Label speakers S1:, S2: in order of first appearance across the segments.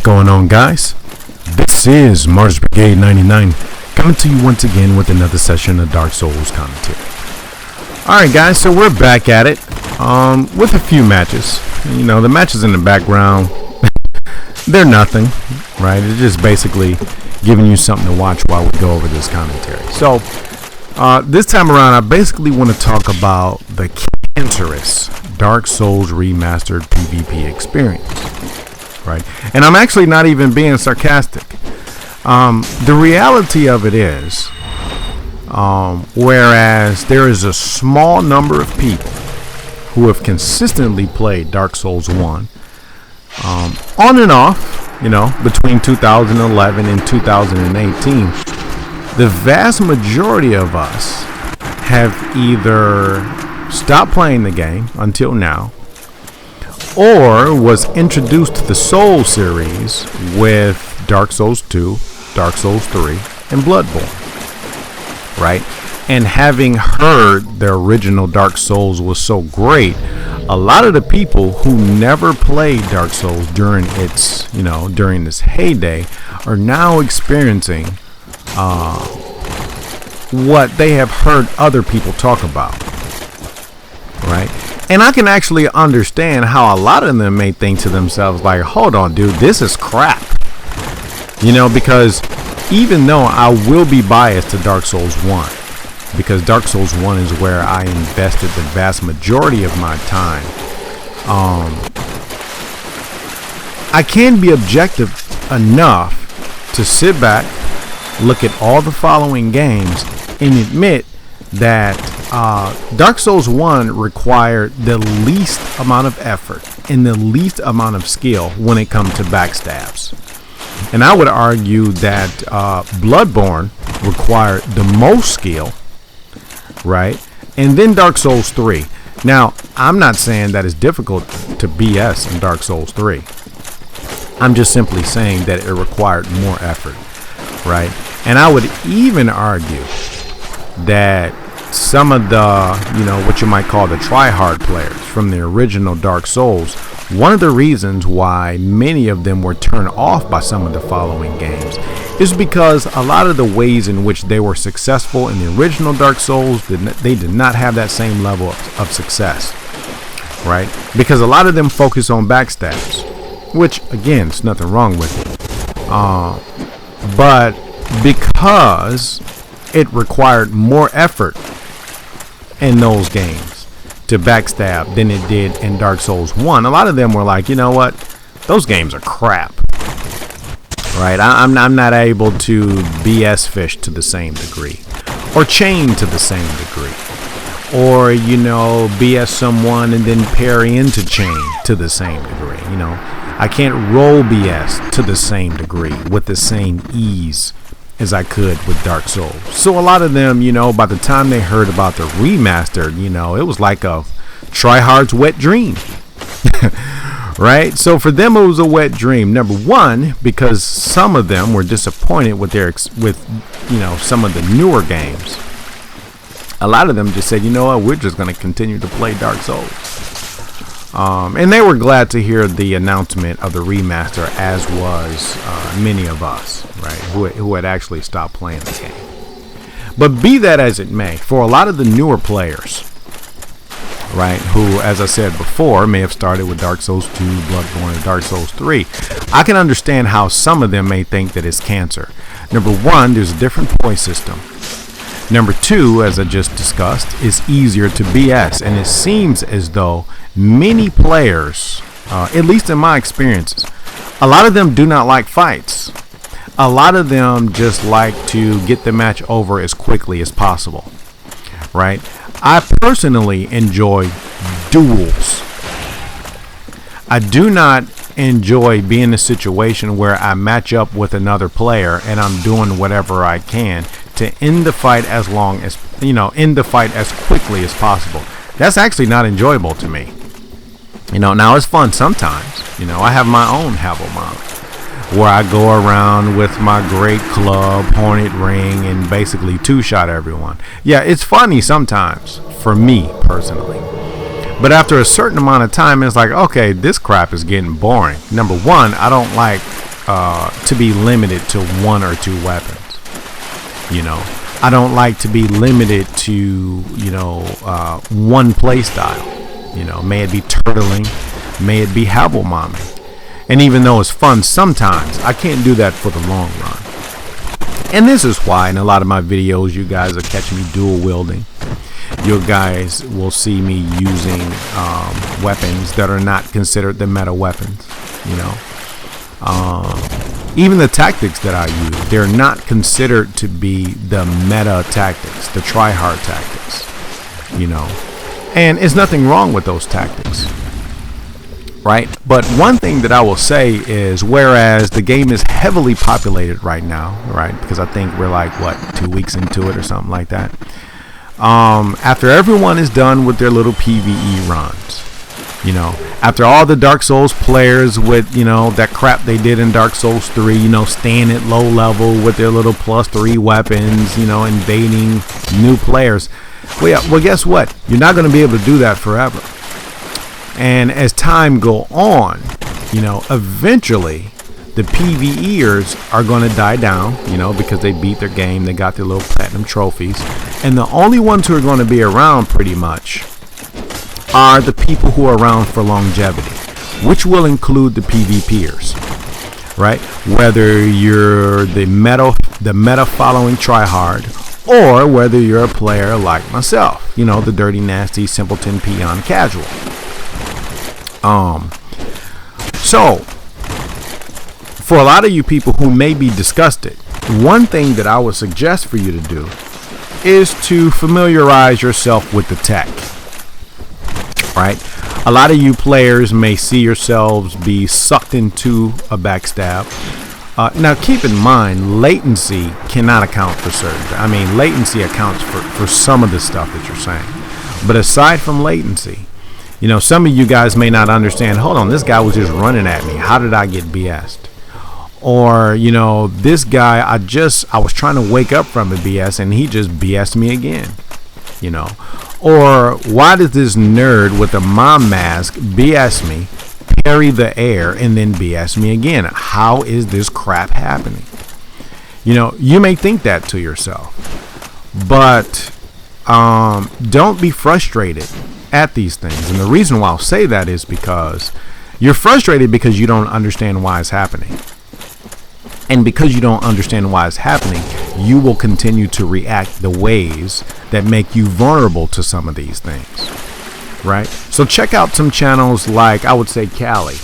S1: going on, guys? This is Mars Brigade 99 coming to you once again with another session of Dark Souls commentary. Alright guys, so we're back at it with a few matches. You know, the matches in the background, they're nothing, right? It's just basically giving you something to watch while we go over this commentary. So this time around, I basically want to talk about the cancerous Dark Souls Remastered PvP experience, right? And I'm actually not even being sarcastic. The reality of it is, whereas there is a small number of people who have consistently played Dark Souls 1 on and off, you know, between 2011 and 2018, the vast majority of us have either stopped playing the game until now, or was introduced to the Soul series with Dark Souls 2, Dark Souls 3, and Bloodborne, right? And having heard the original Dark Souls was so great, a lot of the people who never played Dark Souls during its, during this heyday are now experiencing what they have heard other people talk about, right? And I can actually understand how a lot of them may think to themselves like, hold on, dude, this is crap. Because even though I will be biased to Dark Souls 1, because Dark Souls 1 is where I invested the vast majority of my time, I can be objective enough to sit back, look at all the following games, and admit that Dark Souls 1 required the least amount of effort and the least amount of skill when it comes to backstabs. And I would argue that Bloodborne required the most skill, right? And then Dark Souls 3. Now, I'm not saying that it's difficult to BS in Dark Souls 3. I'm just simply saying that it required more effort, right? And I would even argue that some of the, what you might call the try-hard players from the original Dark Souls, one of the reasons why many of them were turned off by some of the following games is because a lot of the ways in which they were successful in the original Dark Souls, they did not have that same level of success, right? Because a lot of them focus on backstabs, which again, there's nothing wrong with it. But because it required more effort in those games to backstab than it did in Dark Souls 1, a lot of them were like, you know what, those games are crap, right? I'm not able to BS fish to the same degree, or chain to the same degree, or BS someone and then parry into chain to the same degree. I can't roll BS to the same degree with the same ease as I could with Dark Souls. So a lot of them, by the time they heard about the remastered, it was like a tryhard's wet dream. Right? So for them it was a wet dream. Number one, because some of them were disappointed with some of the newer games. A lot of them just said, we're just going to continue to play Dark Souls. And they were glad to hear the announcement of the remaster, as was many of us, right, who had actually stopped playing the game. But be that as it may, for a lot of the newer players, right, who, as I said before, may have started with Dark Souls 2, Bloodborne, and Dark Souls 3, I can understand how some of them may think that it's cancer. Number one, there's a different point system. Number two, as I just discussed, is easier to BS, and it seems as though many players, at least in my experiences, a lot of them do not like fights. A lot of them just like to get the match over as quickly as possible, right? I personally enjoy duels. I do not enjoy being in a situation where I match up with another player and I'm doing whatever I can to end the fight as quickly as possible. That's actually not enjoyable to me. Now it's fun sometimes. I have my own Havelmont where I go around with my great club, Hornet Ring, and basically two-shot everyone. Yeah, it's funny sometimes for me personally. But after a certain amount of time, it's like, okay, this crap is getting boring. Number one, I don't like to be limited to 1 or 2 weapons. I don't like to be limited to one play style. May it be turtling, may it be habble momming. And even though it's fun sometimes, I can't do that for the long run. And this is why in a lot of my videos you guys are catching me dual wielding. You guys will see me using weapons that are not considered the meta weapons. Even the tactics that I use, they're not considered to be the meta tactics, the try-hard tactics. And there's nothing wrong with those tactics, right? But one thing that I will say is, whereas the game is heavily populated right now, right? Because I think we're like, 2 weeks into it or something like that. After everyone is done with their little PvE runs, after all the Dark Souls players with, that crap they did in Dark Souls 3, staying at low level with their little +3 weapons, invading new players. Well, guess what? You're not going to be able to do that forever. And as time go on, eventually the PvEers are going to die down, because they beat their game, they got their little platinum trophies. And the only ones who are going to be around pretty much are the people who are around for longevity, which will include the PvPers, right? Whether you're the meta following tryhard, or whether you're a player like myself, the dirty, nasty, simpleton, peon, casual. So for a lot of you people who may be disgusted, one thing that I would suggest for you to do is to familiarize yourself with the tech, right? A lot of you players may see yourselves be sucked into a backstab. Now keep in mind, latency cannot account for certain. Latency accounts for some of the stuff that you're saying. But aside from latency, some of you guys may not understand, hold on, this guy was just running at me. How did I get BS'd? Or, this guy, I was trying to wake up from the BS and he just BS'd me again. Or why does this nerd with a mom mask BS me, parry the air, and then BS me again? How is this crap happening? You may think that to yourself, but don't be frustrated at these things. And the reason why I'll say that is because you're frustrated because you don't understand why it's happening. And because you don't understand why it's happening, you will continue to react the ways that make you vulnerable to some of these things, right? So check out some channels like, I would say, Callie.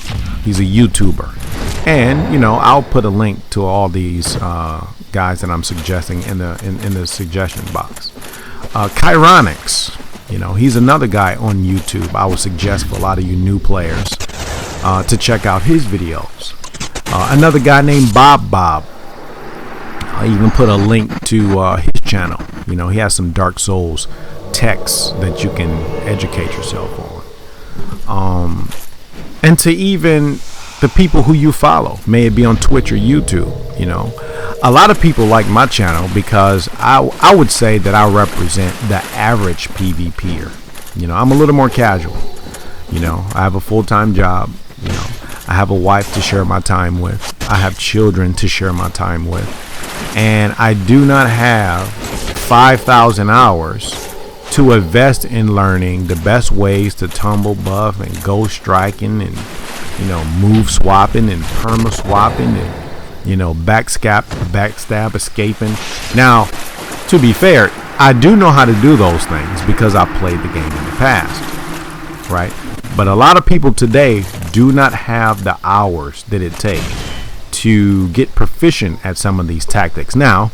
S1: He's a YouTuber. And, I'll put a link to all these guys that I'm suggesting in the suggestion box. Chironics, he's another guy on YouTube. I would suggest for a lot of you new players to check out his videos. Another guy named Bob. I even put a link to his channel. He has some Dark Souls texts that you can educate yourself on. And to even the people who you follow, may it be on Twitch or YouTube. A lot of people like my channel because I would say that I represent the average PvPer. I'm a little more casual. I have a full-time job. I have a wife to share my time with. I have children to share my time with. And I do not have 5,000 hours to invest in learning the best ways to tumble buff and go striking and, move swapping and perma swapping and, backstab escaping. Now, to be fair, I do know how to do those things because I played the game in the past, right? But a lot of people today do not have the hours that it takes to get proficient at some of these tactics. Now,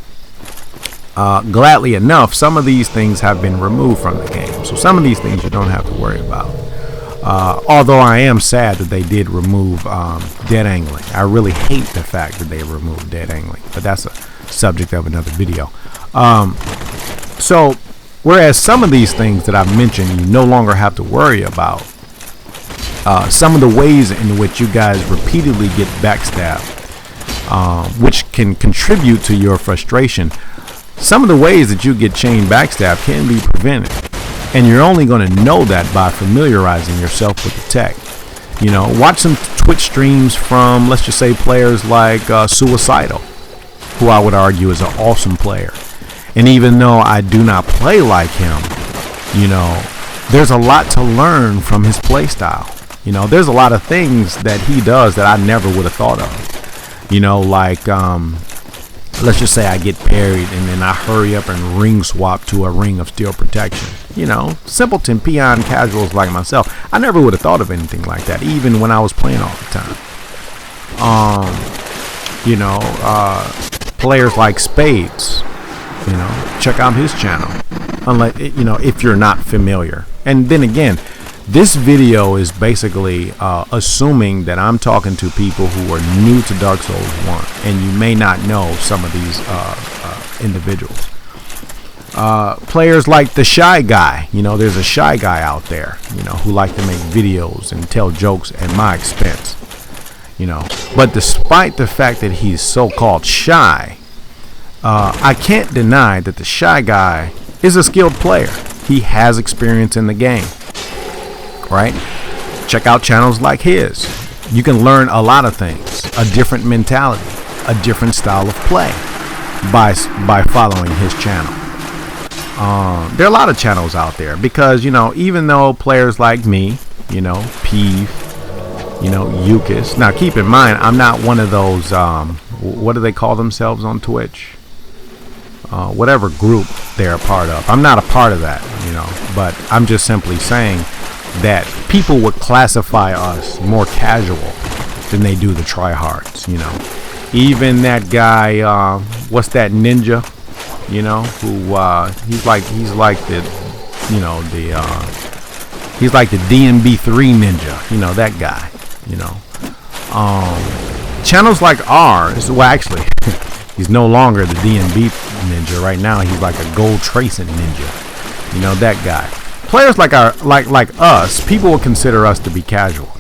S1: gladly enough, some of these things have been removed from the game. So some of these things you don't have to worry about. Although I am sad that they did remove dead angling. I really hate the fact that they removed dead angling. But that's a subject of another video. So, whereas some of these things that I've mentioned you no longer have to worry about, some of the ways in which you guys repeatedly get backstabbed, which can contribute to your frustration. Some of the ways that you get chain backstab can be prevented, and you're only going to know that by familiarizing yourself with the tech. You know, watch some Twitch streams from, let's just say, players like Suicidal, who I would argue is an awesome player. And even though I do not play like him, you know, there's a lot to learn from his play style. You know, there's a lot of things that he does that I never would have thought of. You know, like, let's just say I get parried and then I hurry up and ring swap to a ring of steel protection. You know, simpleton peon casuals like myself, I never would have thought of anything like that, even when I was playing all the time. You know, players like Spades, you know, check out his channel. Unless, you know, if you're not familiar. And then again, this video is basically assuming that I'm talking to people who are new to Dark Souls 1, and you may not know some of these individuals. Players like the Shy Guy, you know, there's a Shy Guy out there, you know, who like to make videos and tell jokes at my expense, you know. But despite the fact that he's so-called shy, I can't deny that the Shy Guy is a skilled player. He has experience in the game, right? Check out channels like his. You can learn a lot of things, a different mentality, a different style of play by following his channel. There are a lot of channels out there because, you know, even though players like me, you know, Peeve, you know, Yukis. Now, keep in mind, I'm not one of those, what do they call themselves on Twitch? Whatever group they're a part of. I'm not a part of that, you know, but I'm just simply saying that people would classify us more casual than they do the tryhards, you know. Even that guy, what's that ninja, you know, who he's like the, you know, he's like the DMB3 ninja, you know, that guy, you know. Channels like ours, well, actually, he's no longer the DMB ninja. Right now, he's like a gold tracing ninja, you know, that guy. Players like us, people will consider us to be casual.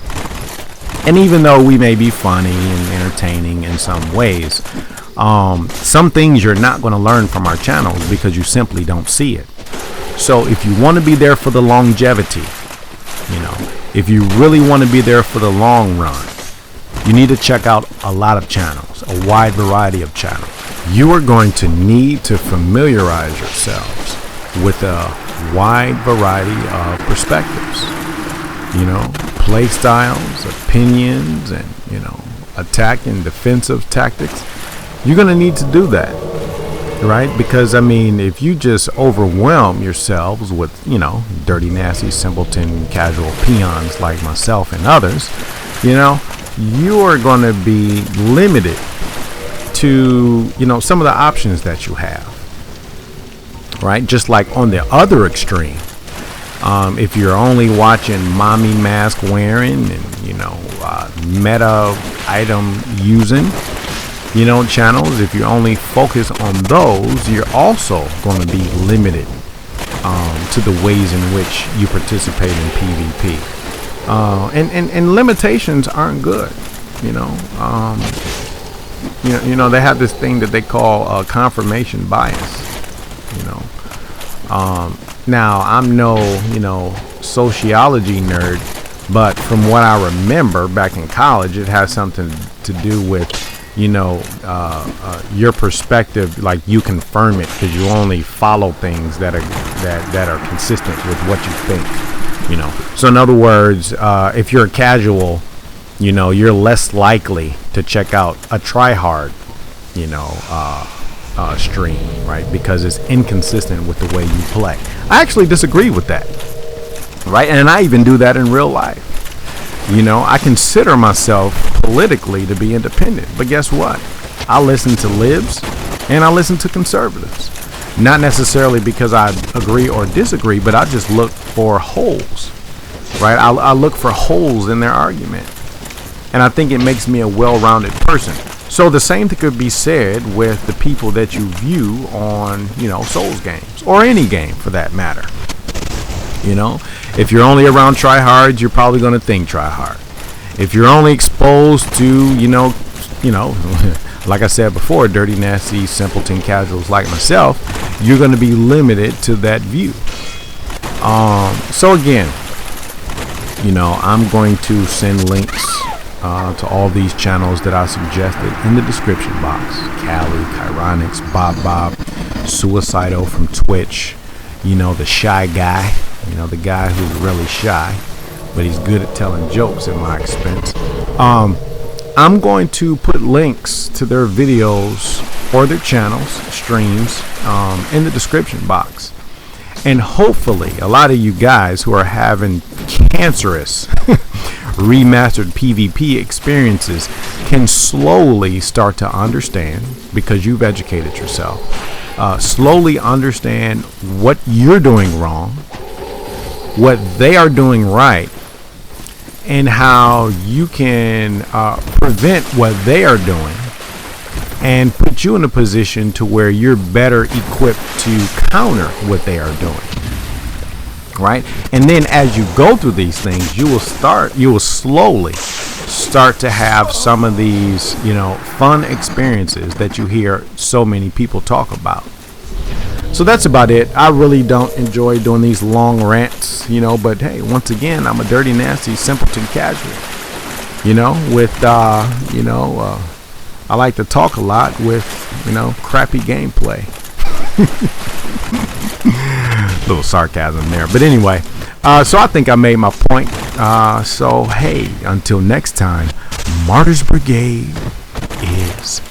S1: And even though we may be funny and entertaining in some ways, some things you're not going to learn from our channels because you simply don't see it. So if you want to be there for the longevity, you know, if you really want to be there for the long run, you need to check out a lot of channels, a wide variety of channels. You are going to need to familiarize yourselves with a wide variety of perspectives, you know, play styles, opinions, and, you know, attack and defensive tactics. You're going to need to do that, right? Because, I mean, if you just overwhelm yourselves with, you know, dirty, nasty, simpleton, casual peons like myself and others, you know, you are going to be limited to, you know, some of the options that you have, right? Just like on the other extreme, if you're only watching mommy mask wearing and, you know, meta item using, you know, channels, if you only focus on those, you're also going to be limited to the ways in which you participate in PvP. And limitations aren't good, you know. You know, they have this thing that they call confirmation bias, you know. Now, I'm no, you know, sociology nerd, but from what I remember back in college, it has something to do with, you know, your perspective. Like, you confirm it because you only follow things that are consistent with what you think, you know. So in other words, if you're a casual, you know, you're less likely to check out a tryhard, you know, stream, right? Because it's inconsistent with the way you play. I actually disagree with that, right? And I even do that in real life. You know, I consider myself politically to be independent, but guess what? I listen to libs and I listen to conservatives. Not necessarily because I agree or disagree, but I just look for holes, right? I look for holes in their argument. And I think it makes me a well-rounded person. So the same thing could be said with the people that you view on, you know, Souls games, or any game for that matter. You know, if you're only around tryhards, you're probably going to think tryhard. If you're only exposed to, you know, like I said before, dirty, nasty, simpleton casuals like myself, you're going to be limited to that view. So again, I'm going to send links to all these channels that I suggested in the description box. Cali, Chironics, Bob, Suicidal from Twitch, the shy guy, the guy who's really shy, but he's good at telling jokes at my expense. I'm going to put links to their videos or their channels, streams, in the description box. And hopefully a lot of you guys who are having cancerous remastered PvP experiences can slowly start to understand, because you've educated yourself, slowly understand what you're doing wrong, what they are doing right, and how you can prevent what they are doing and put you in a position to where you're better equipped to counter what they are doing. Right? And then as you go through these things, you will slowly start to have some of these, fun experiences that you hear so many people talk about. So that's about it. I really don't enjoy doing these long rants, but hey, once again, I'm a dirty, nasty, simpleton casual, I like to talk a lot with, crappy gameplay. Little sarcasm there, but anyway, so I think I made my point. So hey, until next time, Martyrs Brigade is